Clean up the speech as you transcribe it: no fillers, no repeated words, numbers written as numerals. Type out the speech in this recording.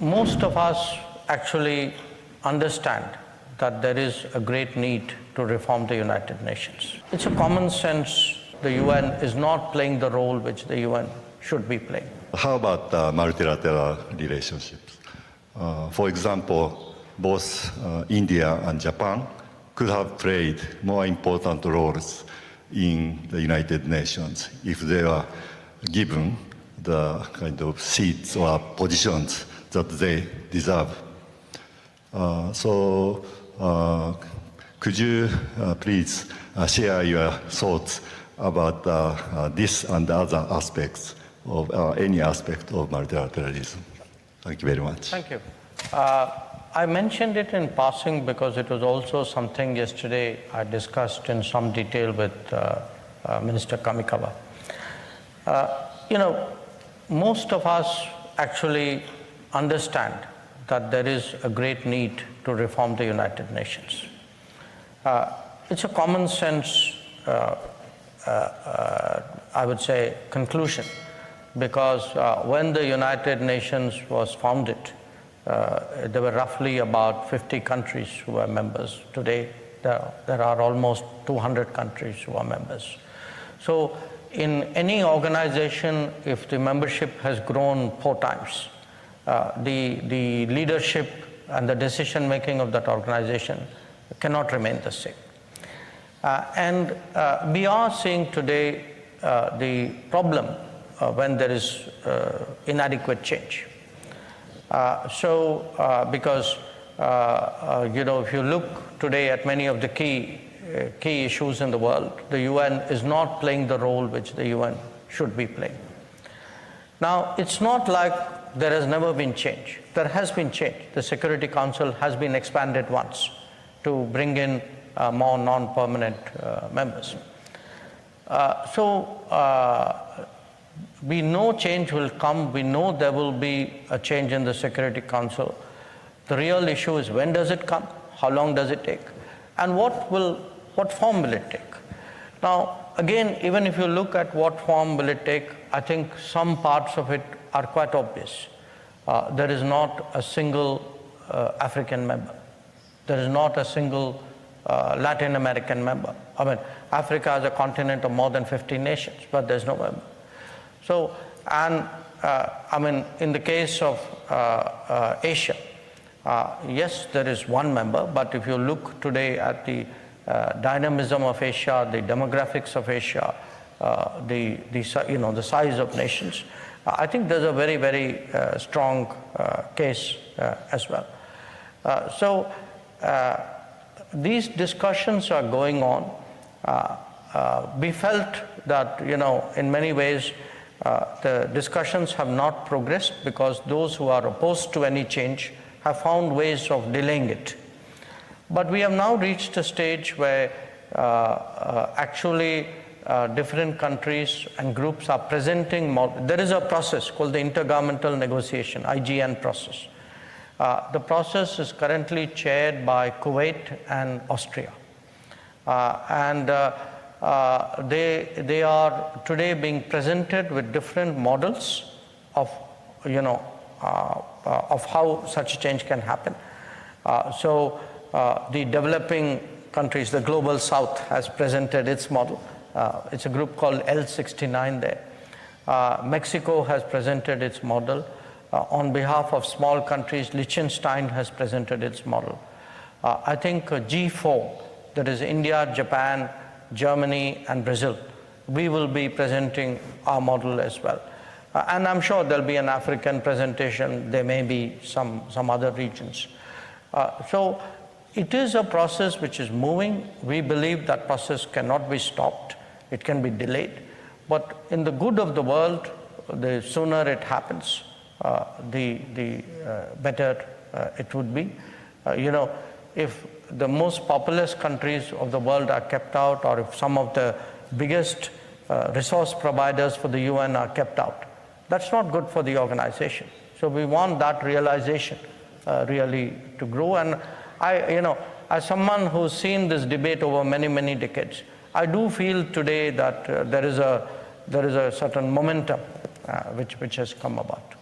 most of us actually understand that there is a great need to reform the United Nations. It's a common sense the UN is not playing the role which the UN should be playing. How about multilateral relationships? For example, both India and Japan could have played more important roles in the United Nations if they were given the kind of seats or positions that they deserve. Could you please share your thoughts about this and other aspects of any aspect of multilateralism? Thank you very much. Thank you. I mentioned it in passing because it was also something yesterday I discussed in some detail with Minister Kamikawa. Most of us actually understand that there is a great need to reform the United Nations. It's a common sense, I would say, conclusion, because when the United Nations was founded, there were roughly about 50 countries who were members. Today, there are almost 200 countries who are members. So in any organization, if the membership has grown 4 times, the leadership and the decision making of that organization cannot remain the same. And we are seeing today the problem when there is inadequate change. Because if you look today at many of the key issues in the world, the UN is not playing the role which the UN should be playing. Now, it's not like there has never been change. There has been change. The Security Council has been expanded once to bring in more non-permanent members. We know change will come. We know there will be a change in the Security Council. The real issue is, when does it come? How long does it take? And what form will it take? Now, again, even if you look at what form will it take, I think some parts of it are quite obvious. There is not a single African member. There is not a single Latin American member. I mean, Africa is a continent of more than 50 nations, but there's no member. So, and in the case of Asia, yes, there is one member, but if you look today at the dynamism of Asia, the demographics of Asia, the size of nations, I think there's a very, very strong case as well. These discussions are going on. We felt that, in many ways, the discussions have not progressed because those who are opposed to any change have found ways of delaying it. But we have now reached a stage where actually different countries and groups are presenting there is a process called the Intergovernmental Negotiation, IGN process. The process is currently chaired by Kuwait and Austria. They are today being presented with different models of how such change can happen. The developing countries, the Global South, has presented its model. It's a group called L69 there. Mexico has presented its model. On behalf of small countries, Liechtenstein has presented its model. I think G4, that is India, Japan, Germany, and Brazil, we will be presenting our model as well. And I'm sure there'll be an African presentation. There may be some other regions. So it is a process which is moving. We believe that process cannot be stopped. It can be delayed. But in the good of the world, the sooner it happens, the better it would be. If the most populous countries of the world are kept out, or if some of the biggest resource providers for the UN are kept out, that's not good for the organization. So we want that realization really to grow. And as someone who's seen this debate over many, many decades, I do feel today that there is a certain momentum which has come about.